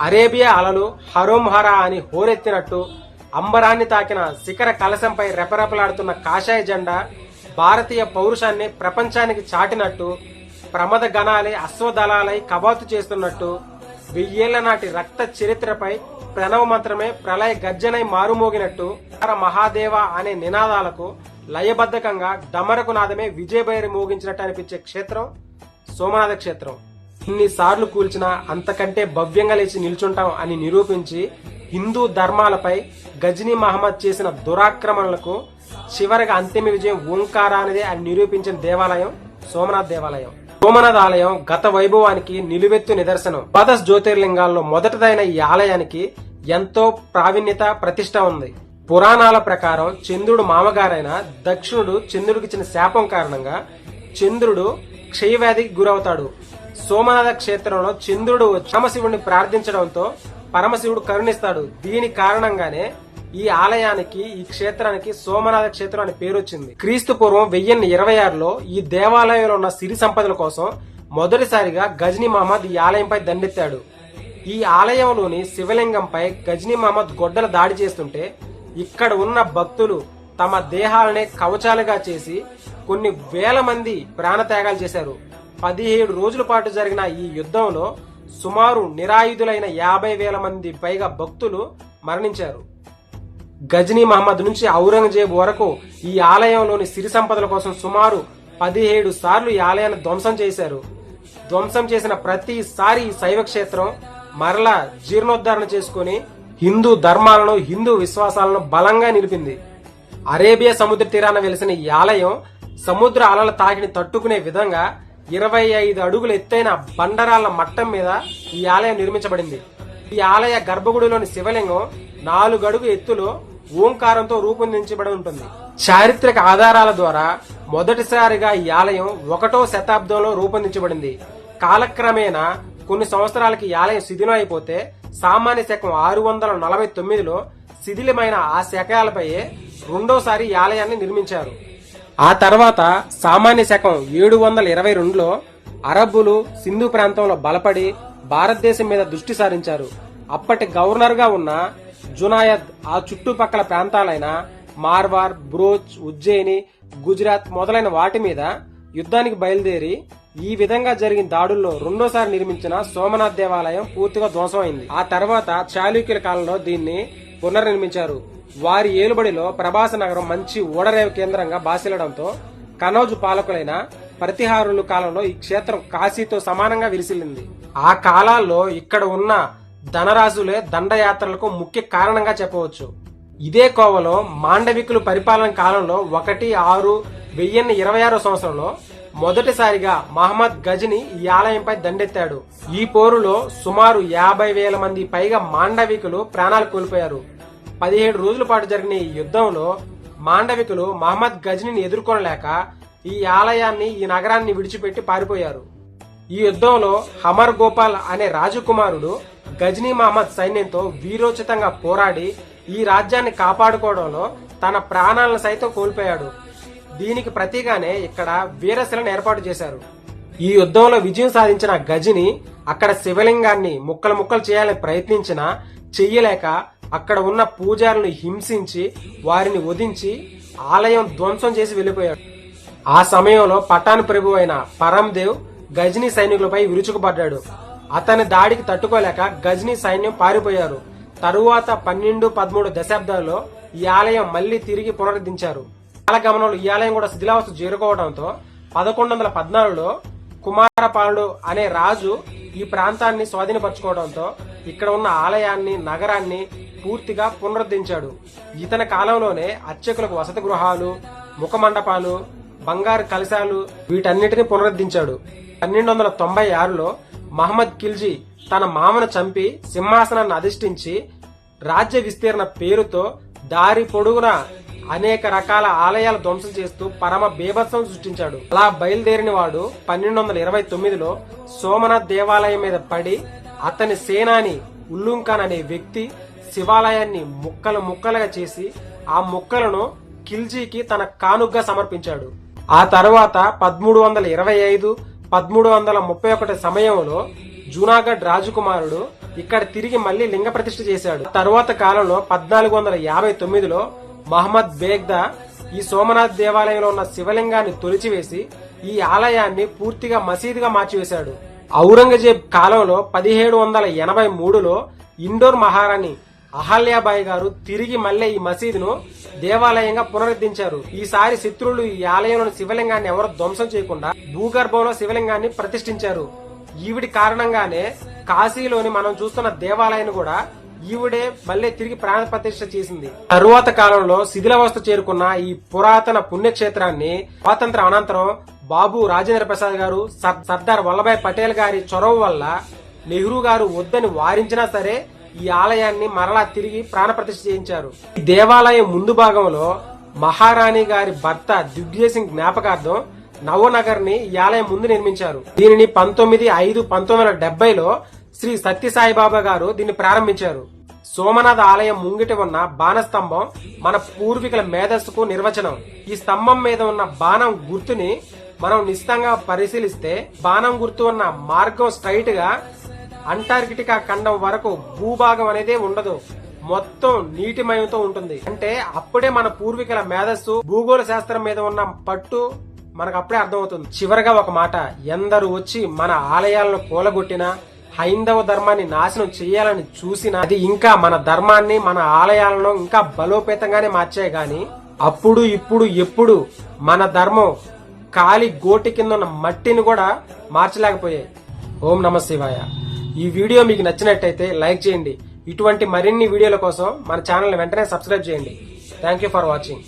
Arabia అలలు హరోంహరా అని హోరెత్తినట్టు అంబరాన్ని తాకిన శిఖర కలశంపై రెపరెపలాడుతున్న కాషాయ జెండా భారతీయ పౌరుషాన్ని ప్రపంచానికి చాటినట్టు ప్రమద గణాలే అశ్వదళాలై కవాతు చేస్తున్నట్టు 1000 నాటి రక్త చరిత్రపై ప్రణవ మంత్రమే ప్రళయ గర్జనై మారుమోగినట్టు మహాదేవ అనే నినాదాలకు లయబద్ధకంగా డమరకు నాదమే విజయభైరి మోగించినట్టు అనిపించే క్షేత్రం సోమనాథ క్షేత్రం. ఇన్నిసార్లు కూల్చినా అంతకంటే భవ్యంగా లేచి నిల్చుంటాం అని నిరూపించి హిందూ ధర్మాలపై గజనీ మహమ్మద్ చేసిన దురాక్రమణలకు చివరిగా అంతిమ విజయం ఓంకారానిదే అని నిరూపించిన దేవాలయం సోమనాథ్ దేవాలయం. సోమనాథ్ ఆలయం గత వైభవానికి నిలువెత్తు నిదర్శనం. ద్వాదశ జ్యోతిర్లింగాల్లో మొదటిదైన ఈ ఆలయానికి ఎంతో ప్రావీణ్యత ప్రతిష్ట ఉంది. పురాణాల ప్రకారం చంద్రుడు మామగారైన దక్షిణుడు చంద్రుడికిచ్చిన శాపం కారణంగా చంద్రుడు క్షయవ్యాధికి గురవుతాడు. సోమనాథ క్షేత్రంలో చంద్రుడు పరమశివుడిని ప్రార్థించడంతో పరమశివుడు కరుణిస్తాడు. దీని కారణంగానే ఈ ఆలయానికి ఈ క్షేత్రానికి సోమనాథ క్షేత్రం అని పేరు వచ్చింది. క్రీస్తు పూర్వం 1026లో ఈ దేవాలయంలో ఉన్న సిరి సంపదల కోసం మొదటిసారిగా గజనీ మహమ్మద్ ఈ ఆలయంపై దండెత్తాడు. ఈ ఆలయంలోని శివలింగంపై గజనీ మహమ్మద్ గొడ్డల దాడి చేస్తుంటే ఇక్కడ ఉన్న భక్తులు తమ దేహాలనే కవచాలుగా చేసి కొన్ని వేల మంది ప్రాణత్యాగాలు చేశారు. 17 రోజుల పాటు జరిగిన ఈ యుద్ధంలో సుమారు నిరాయుధులైన 50,000 మంది పైగా భక్తులు మరణించారు. గజనీ మహమ్మద్ నుంచి ఔరంగజేబు వరకు ఈ ఆలయంలోని సిరి సంపదల కోసం సుమారు 17 సార్లు ఈ ఆలయాన్ని ధ్వంసం చేశారు. ధ్వంసం చేసిన ప్రతిసారి ఈ శైవ క్షేత్రం మరలా జీర్ణోద్ధరణ చేసుకుని హిందూ ధర్మాలను హిందూ విశ్వాసాలను బలంగా నిలిపింది. అరేబియా సముద్ర తీరాన వెలిసిన ఈ ఆలయం సముద్ర అలల తాకిని తట్టుకునే విధంగా 25 అడుగుల ఎత్తైన బండరాళ్ల మట్టం మీద ఈ ఆలయం నిర్మించబడింది. ఈ ఆలయ గర్భగుడిలోని శివలింగం 4 అడుగు ఎత్తులో ఓంకారంతో రూపొందించబడి ఉంటుంది. చారిత్రక ఆధారాల ద్వారా మొదటిసారిగా ఈ ఆలయం 1వ శతాబ్దంలో రూపొందించబడింది. కాలక్రమేణా కొన్ని సంవత్సరాలకి ఈ ఆలయం శిథిలం అయిపోతే సామాన్య శకం 649లో శిథిలమైన ఆ శకాలపై రెండోసారి ఈ ఆలయాన్ని నిర్మించారు. ఆ తర్వాత సామాన్య శకం 722లో అరబ్బులు సింధు ప్రాంతంలో బలపడి భారతదేశం మీద దృష్టి సారించారు. అప్పటి గవర్నర్ గా ఉన్న జునాయద్ ఆ చుట్టుపక్కల ప్రాంతాలైన మార్వార్, బ్రోచ్, ఉజ్జయిని, గుజరాత్ మొదలైన వాటి మీద యుద్ధానికి బయలుదేరి ఈ విధంగా జరిగిన దాడుల్లో రెండోసారి నిర్మించిన సోమనాథ్ దేవాలయం పూర్తిగా ధ్వంసమైంది. ఆ తర్వాత చాళుక్యుల కాలంలో దీన్ని పునర్నిర్మించారు. వారి ఏలుబడిలో ప్రభాస నగరం మంచి ఓడరేవు కేంద్రంగా బాసిల్లడంతో కనౌజు పాలకులైన ప్రతిహారుల కాలంలో ఈ క్షేత్రం కాశీతో సమానంగా విరిసిల్లింది. ఆ కాలాల్లో ఇక్కడ ఉన్న ధనరాజులే దండయాత్రలకు ముఖ్య కారణంగా చెప్పవచ్చు. ఇదే కోవలో మాండవికులు పరిపాలన కాలంలో 1/6/1026 సంవత్సరంలో మొదటిసారిగా మహమ్మద్ గజని ఈ ఆలయంపై దండెత్తాడు. ఈ పోరులో సుమారు 50,000 మంది పైగా మాండవికులు ప్రాణాలు కోల్పోయారు. 17 రోజుల పాటు జరిగిన ఈ యుద్ధంలో మాండవికులు మహమ్మద్ గజనీని ఎదుర్కొనలేక ఈ ఆలయాన్ని ఈ నగరాన్ని విడిచిపెట్టి పారిపోయారు. ఈ యుద్ధంలో హమర్ గోపాల్ అనే రాజకుమారుడు గజనీ మహమ్మద్ సైన్యంతో వీరోచితంగా పోరాడి ఈ రాజ్యాన్ని కాపాడుకోవడంలో తన ప్రాణాలను సైతం కోల్పోయాడు. దీనికి ప్రతిగానే ఇక్కడ వీరశిలను ఏర్పాటు చేశారు. ఈ యుద్ధంలో విజయం సాధించిన గజని అక్కడ శివలింగాన్ని ముక్కలు ముక్కలు చేయాలని ప్రయత్నించినా చెయ్యలేక అక్కడ ఉన్న పూజారులను హింసించి వారిని వధించి ఆలయం ధ్వంసం చేసి వెళ్లిపోయాడు. ఆ సమయంలో పఠాన్ ప్రభు అయిన పరందేవ్ గజనీ సైనికులపై విరుచుకుపడ్డాడు. అతని దాడికి తట్టుకోలేక గజనీ సైన్యం పారిపోయారు. తరువాత 12-13 దశాబ్దాల్లో ఈ ఆలయం మళ్లీ తిరిగి పునరుద్ధరించారు. కాలగమనంలో ఈ ఆలయం కూడా శిథిలావస్థ చేరుకోవడంతో 1114లో కుమారపాలుడు అనే రాజు ఈ ప్రాంతాన్ని స్వాధీనపరచుకోవడంతో ఇక్కడ ఉన్న ఆలయాన్ని నగరాన్ని పూర్తిగా పునరుద్ధరించాడు. ఇతని కాలంలోనే అర్చకులకు వసతి గృహాలు, ముఖమండపాలు, బంగారు కలశాలు వీటన్నిటిని పునరుద్ధరించాడు. 1296లో మహమ్మద్ ఖిల్జీ తన మామను చంపి సింహాసనాన్ని అధిష్ఠించి రాజ్య విస్తీర్ణ పేరుతో దారి పొడుగున అనేక రకాల ఆలయాలు ధ్వంసం చేస్తూ పరమ బీభత్సం సృష్టించాడు. అలా బయలుదేరిన వాడు 1229లో సోమనాథ్ దేవాలయం మీద పడి అతని సేనాని ఉల్లుం ఖాన్ అనే వ్యక్తి శివాలయాన్ని ముక్కలు ముక్కలుగా చేసి ఆ ముక్కలను ఖిల్జీకి తన కానుగ్గా సమర్పించాడు. ఆ తర్వాత 1325, 1331 సమయంలో జూనాగఢ్ రాజకుమారుడు ఇక్కడ తిరిగి మళ్లీ లింగ ప్రతిష్ఠ చేశాడు. తరువాత కాలంలో 1459లో మహమ్మద్ బేగ్దా ఈ సోమనాథ్ దేవాలయంలో ఉన్న శివలింగాన్ని తొలిచివేసి ఈ ఆలయాన్ని పూర్తిగా మసీదుగా మార్చివేశాడు. ఔరంగజేబ్ కాలంలో 1783లో ఇండోర్ మహారాణి అహల్యాబాయి గారు తిరిగి మళ్లీ ఈ మసీదును దేవాలయంగా పునరుద్ధరించారు. ఈసారి శత్రువులు ఈ ఆలయంలోని శివలింగాన్ని ఎవరు ధ్వంసం చేయకుండా భూగర్భంలో శివలింగాన్ని ప్రతిష్ఠించారు. ఈవిడి కారణంగానే కాశీలోని మనం చూస్తున్న దేవాలయాన్ని కూడా ఈవిడే మళ్లీ తిరిగి ప్రాణ ప్రతిష్ఠ చేసింది. తరువాత కాలంలో శిథిలావస్థ చేరుకున్న ఈ పురాతన పుణ్యక్షేత్రాన్ని స్వాతంత్ర అనంతరం బాబు రాజేంద్ర ప్రసాద్ గారు, సర్దార్ వల్లభాయ్ పటేల్ గారి చొరవ వల్ల నెహ్రూ గారు వద్దని వారించినా సరే ఈ ఆలయాన్ని మరలా తిరిగి ప్రాణప్రతిష్ఠ చేయించారు. ఈ దేవాలయం ముందు భాగంలో మహారాణి గారి భర్త దిగ్విజయ్ సింగ్ జ్ఞాపకార్థం నవనగర్ ని ఈ ఆలయం ముందు నిర్మించారు. దీనిని 19/5/1970లో శ్రీ సత్యసాయిబాబా గారు దీన్ని ప్రారంభించారు. సోమనాథ్ ఆలయం ముంగిట ఉన్న బాణస్తంభం మన పూర్వీకుల మేధస్సుకు నిర్వచనం. ఈ స్తంభం మీద ఉన్న బాణం గుర్తుని మనం నిశితంగా పరిశీలిస్తే బాణం గుర్తు ఉన్న మార్గం స్ట్రైట్ గా అంటార్కిటికా ఖండం వరకు భూభాగం అనేదే ఉండదు, మొత్తం నీటిమయంతో ఉంటుంది. అంటే అప్పుడే మన పూర్వీకుల మేధస్సు, భూగోళ శాస్త్రం మీద ఉన్న పట్టు మనకు అప్పుడే అర్థమవుతుంది. చివరగా ఒక మాట, ఎందరు వచ్చి మన ఆలయాలను కూలగొట్టినా, హైందవ ధర్మాన్ని నాశనం చేయాలని చూసినా అది ఇంకా మన ధర్మాన్ని, మన ఆలయాలను ఇంకా బలోపేతంగానే మార్చాయి గాని అప్పుడు ఇప్పుడు ఎప్పుడు మన ధర్మం కాలి గోటి కింద ఉన్న మట్టిని కూడా మార్చలేకపోయాయి. ఓం నమ శివాయ. ఈ వీడియో మీకు నచ్చినట్టయితే లైక్ చేయండి. ఇటువంటి మరిన్ని వీడియోల కోసం మన ఛానల్ వెంటనే సబ్స్క్రైబ్ చేయండి. Thank you for watching.